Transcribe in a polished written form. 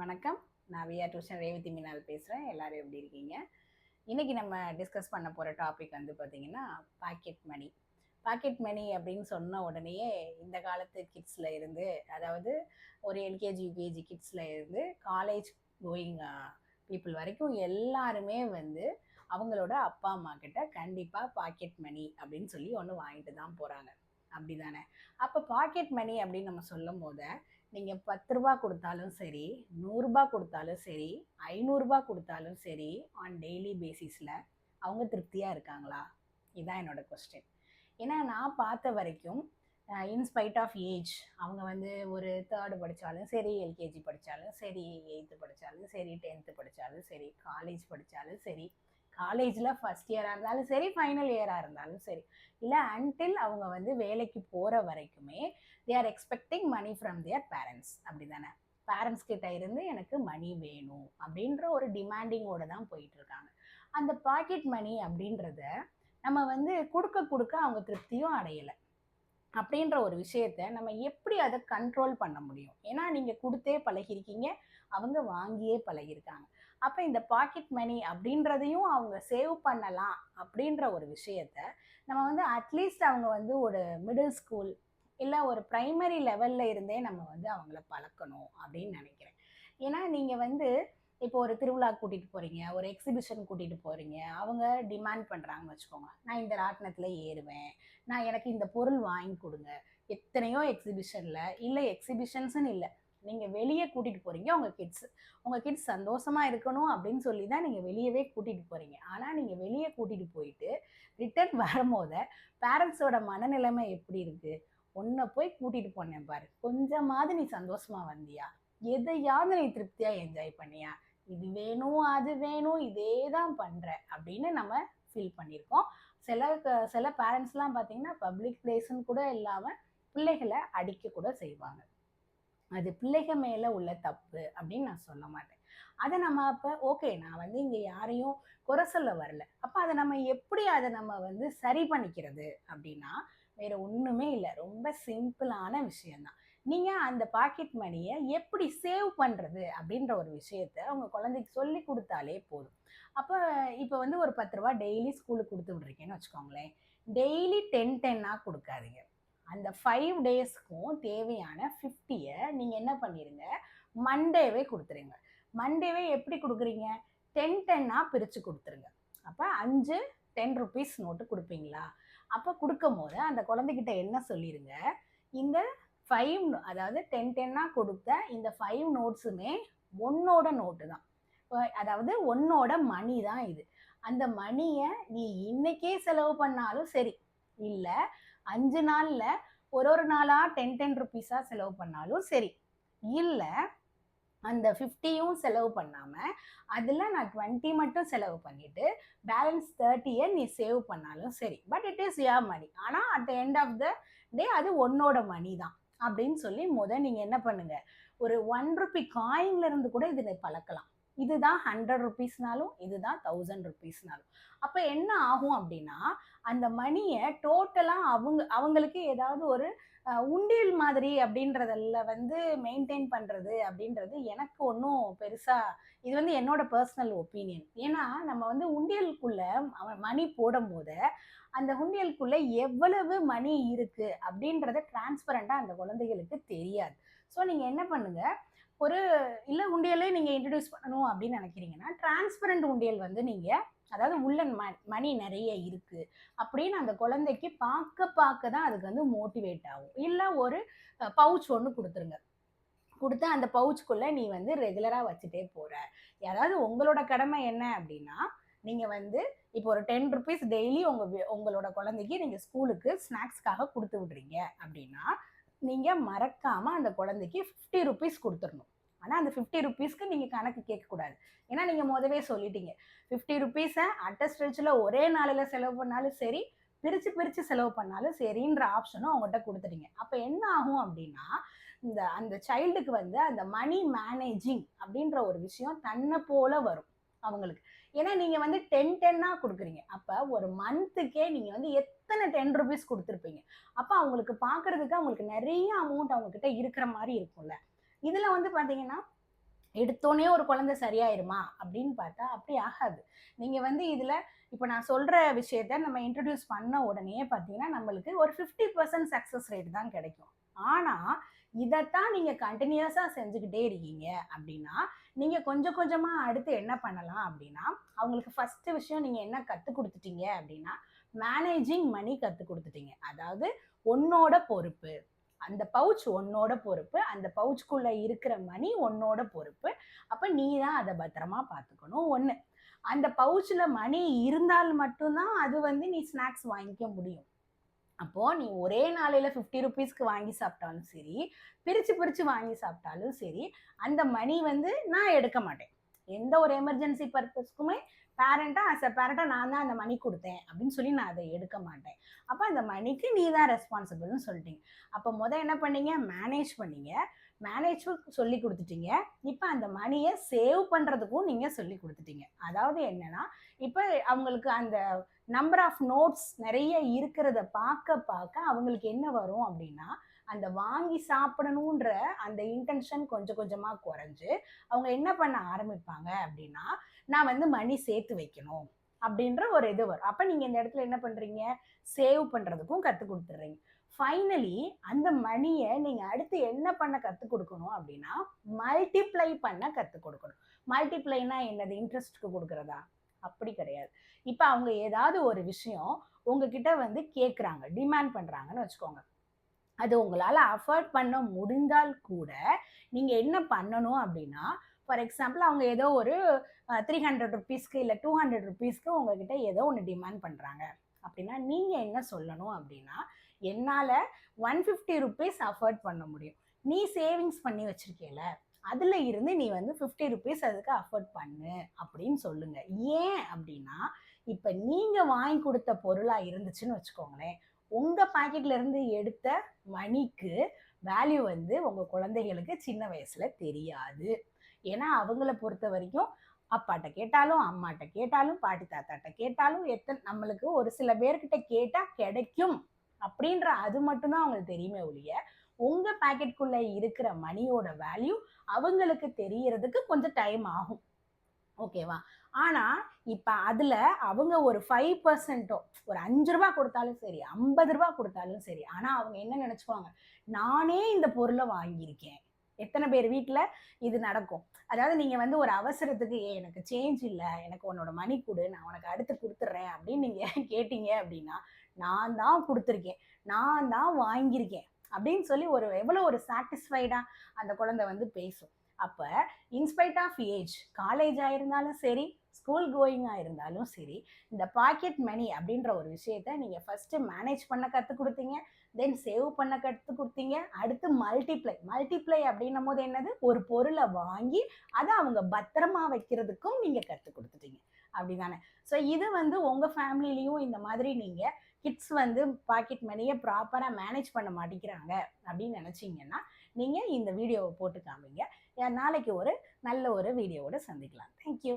வணக்கம். நான் VR tuition Revathi மீனால் பேசுகிறேன். எல்லாரும் எப்படி இருக்கீங்க? இன்றைக்கி நம்ம டிஸ்கஸ் பண்ண போகிற டாபிக் வந்து பார்த்திங்கன்னா பாக்கெட் மணி. பாக்கெட் மணி அப்படின்னு சொன்ன உடனேயே இந்த காலத்து கிட்ஸில் இருந்து, அதாவது ஒரு எல்கேஜி யூகேஜி கிட்ஸில் இருந்து காலேஜ் கோயிங் பீப்புள் வரைக்கும் எல்லாருமே வந்து அவங்களோட அப்பா அம்மா கிட்ட கண்டிப்பாக பாக்கெட் மணி அப்படின்னு சொல்லி ஒன்று வாங்கிட்டு தான் போகிறாங்க. அப்படி தானே? அப்போ பாக்கெட் மணி அப்படின்னு நம்ம சொல்லும் போது நீங்கள் 10 ரூபா கொடுத்தாலும் சரி, 100 ரூபா கொடுத்தாலும் சரி, 500 ரூபா கொடுத்தாலும் சரி, ஆன் டெய்லி பேசிஸில் அவங்க திருப்தியாக இருக்காங்களா? இதுதான் என்னோட கொஸ்டின். ஏன்னா நான் பார்த்த வரைக்கும் இன்ஸ்பைட் ஆஃப் ஏஜ் அவங்க வந்து ஒரு 3rd படித்தாலும் சரி, எல்கேஜி படித்தாலும் சரி, 8th படித்தாலும் சரி, 10th படித்தாலும் சரி, காலேஜ் படித்தாலும் சரி, காலேஜில் ஃபஸ்ட் இயராக இருந்தாலும் சரி, ஃபைனல் இயராக இருந்தாலும் சரி, இல்லை அன்டில் அவங்க வந்து வேலைக்கு போகிற வரைக்குமே they are expecting money from their parents. அப்படி தானே? பேரண்ட்ஸ் கிட்ட இருந்து எனக்கு மணி வேணும் அப்படின்ற ஒரு டிமாண்டிங்கோடு தான் போயிட்டுருக்காங்க. அந்த பாக்கெட் மணி அப்படின்றத நம்ம வந்து கொடுக்க அவங்க திருப்தியும் அடையலை. அப்படின்ற ஒரு விஷயத்த நம்ம எப்படி அதை கண்ட்ரோல் பண்ண முடியும்? ஏன்னா நீங்கள் கொடுத்தே பழகிருக்கீங்க, அவங்க வாங்கியே பழகிருக்காங்க. அப்போ இந்த பாக்கெட் மணி அப்படின்றதையும் அவங்க சேவ் பண்ணலாம் அப்படின்ற ஒரு விஷயத்த நம்ம வந்து அட்லீஸ்ட் அவங்க வந்து ஒரு மிடில் ஸ்கூல் இல்லை ஒரு ப்ரைமரி லெவலில் இருந்தே நம்ம வந்து அவங்கள பழக்கணும் அப்படின்னு நினைக்கிறேன். ஏன்னா நீங்கள் வந்து இப்போ ஒரு திருவிழா கூட்டிகிட்டு போகிறீங்க, ஒரு எக்ஸிபிஷன் கூட்டிகிட்டு போகிறீங்க, அவங்க டிமாண்ட் பண்ணுறாங்கன்னு வச்சுக்கோங்க, நான் இந்த ராட்டினத்தில் ஏறுவேன், நான் எனக்கு இந்த பொருள் வாங்கி கொடுங்க. எத்தனையோ எக்ஸிபிஷனில் இல்லை, எக்ஸிபிஷன்ஸுன்னு இல்லை, நீங்கள் வெளியே கூட்டிகிட்டு போகிறீங்க, உங்கள் கிட்ஸ் சந்தோஷமாக இருக்கணும் அப்படின்னு சொல்லி தான் நீங்கள் வெளியவே கூட்டிகிட்டு போகிறீங்க. ஆனால் நீங்கள் வெளியே கூட்டிகிட்டு போயிட்டு ரிட்டர்ன் வரும்போது பேரண்ட்ஸோட மனநிலைமை எப்படி இருக்குது? உன்னை போய் கூட்டிகிட்டு போனேன் பாரு, கொஞ்சமாவது நீ சந்தோஷமாக வந்தியா? எதையாவது நீ திருப்தியாக என்ஜாய் பண்ணியா? இது வேணும் அது வேணும் இதே தான் பண்ணுற அப்படின்னு நம்ம ஃபீல் பண்ணியிருக்கோம். சில பேரண்ட்ஸ்லாம் பார்த்தீங்கன்னா பப்ளிக் பிளேஸ்ன்னு கூட இல்லாமல் பிள்ளைகளை அடிக்க கூட செய்வாங்க. அது பிள்ளைகள் மேலே உள்ள தப்பு அப்படின்னு நான் சொல்ல மாட்டேன். அதை நம்ம அப்போ ஓகே, நான் வந்து இங்கே யாரையும் குறை சொல்ல வரல, அப்போ அதை நம்ம வந்து சரி பண்ணிக்கிறது அப்படின்னா வேற ஒன்றுமே இல்லை, ரொம்ப சிம்பிளான விஷயம்தான். நீங்கள் அந்த பாக்கெட் மணியை எப்படி சேவ் பண்ணுறது அப்படின்ற ஒரு விஷயத்த உங்கள் குழந்தைக்கு சொல்லி கொடுத்தாலே போதும். அப்போ இப்போ வந்து ஒரு 10 ரூபா டெய்லி ஸ்கூலுக்கு கொடுத்து விட்ருக்கேன்னு வச்சுக்கோங்களேன், டெய்லி 10 கொடுக்காதீங்க. அந்த 5 டேஸ்க்கும் தேவையான 50யை நீங்கள் என்ன பண்ணிடுங்க, மண்டேவே கொடுத்துருங்க. மண்டேவே எப்படி கொடுக்குறீங்க? 10 பிரித்து கொடுத்துருங்க. அப்போ 5 10 ருபீஸ் நோட்டு கொடுப்பீங்களா? அப்போ கொடுக்கும் போது அந்த குழந்தைகிட்ட என்ன சொல்லிடுங்க, இந்த 5 அதாவது 10 கொடுத்த இந்த 5 நோட்ஸுமே உன்னோட நோட்டு தான், அதாவது உன்னோட மணி தான் இது. அந்த மணியை நீ இன்னைக்கே செலவு பண்ணாலும் சரி, இல்லை 5 நாளில் ஒரு நாளாக 10 ருபீஸாக செலவு பண்ணாலும் சரி, இல்லை அந்த 50யும் செலவு பண்ணாமல் அதில் நான் 20 மட்டும் செலவு பண்ணிவிட்டு பேலன்ஸ் 30யை நீ சேவ் பண்ணாலும் சரி, but it is your money. ஆனால் at the end of the day அது உன்னோட மணி தான் அப்படின்னு சொல்லி நீங்கள் என்ன பண்ணுங்க, ஒரு 1 ரூபி காயின்லேருந்து கூட இதை பழக்கலாம். இதுதான் 100 ருபீஸ்னாலும் இதுதான் 1000 ருபீஸ்னாலும். அப்போ என்ன ஆகும் அப்படின்னா அந்த மணியை டோட்டலாக அவங்களுக்கு ஏதாவது ஒரு உண்டியல் மாதிரி அப்படின்றதில் வந்து மெயின்டைன் பண்ணுறது அப்படின்றது எனக்கு ஒன்றும் பெருசாக, இது வந்து என்னோட பர்சனல் ஒப்பீனியன். ஏன்னா நம்ம வந்து உண்டியலுக்குள்ளே மணி போடும் போது அந்த உண்டியலுக்குள்ளே எவ்வளவு மணி இருக்குது அப்படின்றத டிரான்ஸ்பரண்டாக அந்த குழந்தைகளுக்கு தெரியாது. ஸோ நீங்கள் என்ன பண்ணுங்கள், ஒரு இல்லை உண்டியலே நீங்கள் இன்ட்ரடியூஸ் பண்ணணும் அப்படின்னு நினைக்கிறீங்கன்னா டிரான்ஸ்பரண்ட் உண்டியல் வந்து நீங்கள், அதாவது உள்ள மணி நிறைய இருக்குது அப்படின்னு அந்த குழந்தைக்கு பார்க்க தான் அதுக்கு வந்து மோட்டிவேட் ஆகும். இல்லை ஒரு பவுச் ஒன்று கொடுத்துருங்க, கொடுத்து அந்த பவுச்சுக்குள்ளே நீ வந்து ரெகுலராக வச்சுட்டே போகிற. அதாவது உங்களோட கடமை என்ன அப்படின்னா, நீங்கள் வந்து இப்போ ஒரு 10 ருபீஸ் டெய்லி உங்களோட குழந்தைக்கு நீங்கள் ஸ்கூலுக்கு ஸ்நாக்ஸ்க்காக கொடுத்து விடுறீங்க அப்படின்னா நீங்கள் மறக்காமல் அந்த குழந்தைக்கு 50 ருபீஸ் கொடுத்துடணும். ஆனால் அந்த 50 ருபீஸ்க்கு நீங்கள் கணக்கு கேட்கக்கூடாது. ஏன்னா நீங்கள் முதவே சொல்லிட்டீங்க, 50 ருபீஸை அட்ட ஸ்ட்ரெச்சில் ஒரே நாளில் செலவு பண்ணாலும் சரி, பிரித்து செலவு பண்ணாலும் சரின்ற ஆப்ஷனும் அவங்ககிட்ட கொடுத்துட்டீங்க. அப்போ என்ன ஆகும் அப்படின்னா அந்த சைல்டுக்கு வந்து அந்த மணி மேனேஜிங் அப்படின்ற ஒரு விஷயம் தன்னை போல வரும் அவங்களுக்கு. ஏன்னா நீங்கள் வந்து 10 கொடுக்குறீங்க. அப்போ ஒரு மந்த்துக்கே நீங்கள் வந்து எத்தனை 10 ருபீஸ் கொடுத்துருப்பீங்க. அப்போ அவங்களுக்கு பார்க்குறதுக்கு அவங்களுக்கு நிறைய அமௌண்ட் அவங்கக்கிட்ட இருக்கிற மாதிரி இருக்கும்ல. இதில் வந்து பார்த்தீங்கன்னா எடுத்தோடனே ஒரு குழந்தை சரியாயிருமா அப்படின்னு பார்த்தா அப்படி ஆகாது. நீங்க வந்து இதுல இப்போ நான் சொல்ற விஷயத்த நம்ம இன்ட்ரடியூஸ் பண்ண உடனே பார்த்தீங்கன்னா நம்மளுக்கு ஒரு 50% சக்சஸ் ரேட் தான் கிடைக்கும். ஆனா இதைத்தான் நீங்க கண்டினியூஸா செஞ்சுக்கிட்டே இருக்கீங்க அப்படின்னா நீங்க கொஞ்சம் கொஞ்சமா அடுத்து என்ன பண்ணலாம் அப்படின்னா, அவங்களுக்கு ஃபர்ஸ்ட் விஷயம் நீங்க என்ன கத்து கொடுத்துட்டீங்க அப்படின்னா, மேனேஜிங் மணி கத்து கொடுத்துட்டீங்க. அதாவது உன்னோட பொறுப்பு, அந்த பவுச் உன்னோட பொறுப்பு, அந்த பவுச்சுக்குள்ள இருக்கிற மணி உன்னோட பொறுப்பு. அப்ப நீ தான் அதை பத்திரமா பார்த்துக்கணும். ஒண்ணு, அந்த பவுச்ல மணி இருந்தால் மட்டும்தான் அது வந்து நீ ஸ்நாக்ஸ் வாங்கிக்க முடியும். அப்போ நீ ஒரே நாளையில 50 ருபீஸ்க்கு வாங்கி சாப்பிட்டாலும் சரி, பிரிச்சு பிரிச்சு வாங்கி சாப்பிட்டாலும் சரி, அந்த மணி வந்து நான் எடுக்க மாட்டேன். எந்த ஒரு எமர்ஜென்சி பர்பஸ்க்குமே பேரண்டா ஆஸ் அ பேரண்டா நான் தான் அந்த மணி கொடுத்தேன் அப்படின்னு சொல்லி நான் அதை எடுக்க மாட்டேன். அப்போ அந்த மணிக்கு நீ தான் ரெஸ்பான்சிபிள்னு சொல்லிட்டீங்க. அப்போ என்ன பண்ணீங்க, மேனேஜ் பண்ணீங்க. மேனேஜும் சொல்லி கொடுத்துட்டீங்க. இப்போ அந்த மணியை சேவ் பண்றதுக்கும் நீங்க சொல்லி கொடுத்துட்டீங்க. அதாவது என்னன்னா, இப்போ அவங்களுக்கு அந்த நம்பர் ஆஃப் நோட்ஸ் நிறைய இருக்கிறத பார்க்க பார்க்க அவங்களுக்கு என்ன வரும் அப்படின்னா, அந்த வாங்கி சாப்பிடணுன்ற அந்த இன்டென்ஷன் கொஞ்சம் கொஞ்சமா குறைஞ்சு அவங்க என்ன பண்ண ஆரம்பிப்பாங்க அப்படின்னா, நான் வந்து மணி சேர்த்து வைக்கணும் அப்படின்ற ஒரு இது வரும். அப்ப நீங்க இந்த இடத்துல என்ன பண்றீங்க, சேவ் பண்றதுக்கும் கத்து கொடுத்துடுறீங்க. ஃபைனலி அந்த மணியை நீங்க அடுத்து என்ன பண்ண கத்து கொடுக்கணும் அப்படின்னா, மல்டிப்ளை பண்ண கத்து கொடுக்கணும். மல்டிப்ளைனா என்னது, இன்ட்ரெஸ்ட்க்கு கொடுக்கறதா? அப்படி கிடையாது. இப்ப அவங்க ஏதாவது ஒரு விஷயம் உங்ககிட்ட வந்து கேட்குறாங்க, டிமாண்ட் பண்றாங்கன்னு வச்சுக்கோங்க. அது உங்களால அஃபோர்ட் பண்ண முடிந்தால் கூட நீங்க என்ன பண்ணணும் அப்படின்னா, ஃபார் எக்ஸாம்பிள் அவங்க ஏதோ ஒரு 300 ருபீஸ்க்கு இல்லை 200 ருபீஸ்க்கு உங்ககிட்ட ஏதோ ஒன்று டிமாண்ட் பண்றாங்க அப்படின்னா நீங்க என்ன சொல்லணும் அப்படின்னா, என்னால 150 ருபீஸ் அஃபோர்ட் பண்ண முடியும். நீ சேவிங்ஸ் பண்ணி வச்சிருக்கேல, அதுல இருந்து நீ வந்து 50 ருபீஸ் அதுக்கு அஃபோர்ட் பண்ணு அப்படின்னு சொல்லுங்க. ஏன் அப்படின்னா, இப்ப நீங்க வாங்கி கொடுத்த பொருளா இருந்துச்சுன்னு வச்சுக்கோங்களேன், உங்க பாக்கெட்ல இருந்து எடுத்த மணிக்கு வேல்யூ வந்து உங்க குழந்தைகளுக்கு சின்ன வயசுல தெரியாது. ஏன்னா அவங்கள பொறுத்த வரைக்கும் அப்பாட்ட கேட்டாலும், அம்மாட்ட கேட்டாலும், பாட்டி தாத்தாட்ட கேட்டாலும், நம்மளுக்கு ஒரு சில பேர்கிட்ட கேட்டா கிடைக்கும் அப்படின்ற அது மட்டும்தான் அவங்களுக்கு தெரியுமே ஒழிய, உங்க பாக்கெட்குள்ள இருக்கிற மணியோட வேல்யூ அவங்களுக்கு தெரியறதுக்கு கொஞ்சம் டைம் ஆகும். ஓகேவா? ஆனா இப்ப அதுல அவங்க ஒரு 5%, ஒரு 5 ரூபாய் கொடுத்தாலும் சரி, 50 ரூபாய் கொடுத்தாலும் சரி, ஆனா அவங்க என்ன நினைச்சுக்குவாங்க, நானே இந்த பொருளை வாங்கியிருக்கேன். எத்தனை பேர் வீட்டுல இது நடக்கும்? அதாவது நீங்க வந்து ஒரு அவசரத்துக்கு, எனக்கு சேஞ்ச் இல்ல, எனக்கு உன்னோட மணி கொடு, நான் உனக்கு அடுத்து கொடுத்துட்றேன் அப்படின்னு நீங்க கேட்டீங்க அப்படின்னா, நான் தான் கொடுத்துருக்கேன், நான் தான் வாங்கியிருக்கேன் அப்படின்னு சொல்லி எவ்வளவு ஒரு சாட்டிஸ்ஃபைடா அந்த குழந்தை வந்து பேசும். அப்ப இன்ஸ்பைட் ஆஃப் ஏஜ், காலேஜா இருந்தாலும் சரி, ஸ்கூல் கோயிங்கா இருந்தாலும் சரி, இந்த பாக்கெட் மணி அப்படின்ற ஒரு விஷயத்த நீங்க ஃபர்ஸ்ட் மேனேஜ் பண்ண கத்து கொடுத்தீங்க, தென் சேவ் பண்ண கத்து கொடுத்தீங்க, அடுத்து மல்டிப்ளை அப்படின்னும் போது என்னது, ஒரு பொருளை வாங்கி அதை அவங்க பத்திரமா வைக்கிறதுக்கும் நீங்க கத்து கொடுத்துட்டீங்க. அப்படிதானே? ஸோ இது வந்து உங்க ஃபேமிலிலையும் இந்த மாதிரி நீங்க கிட்ஸ் வந்து பாக்கெட் மணியை ப்ராப்பரா மேனேஜ் பண்ண மாட்டேங்கிறாங்க அப்படின்னு நினைச்சீங்கன்னா நீங்க இந்த வீடியோவை போட்டு காமிங்க. நாளைக்கு ஒரு நல்ல ஒரு வீடியோவோட சந்திக்கலாம். தேங்க்யூ.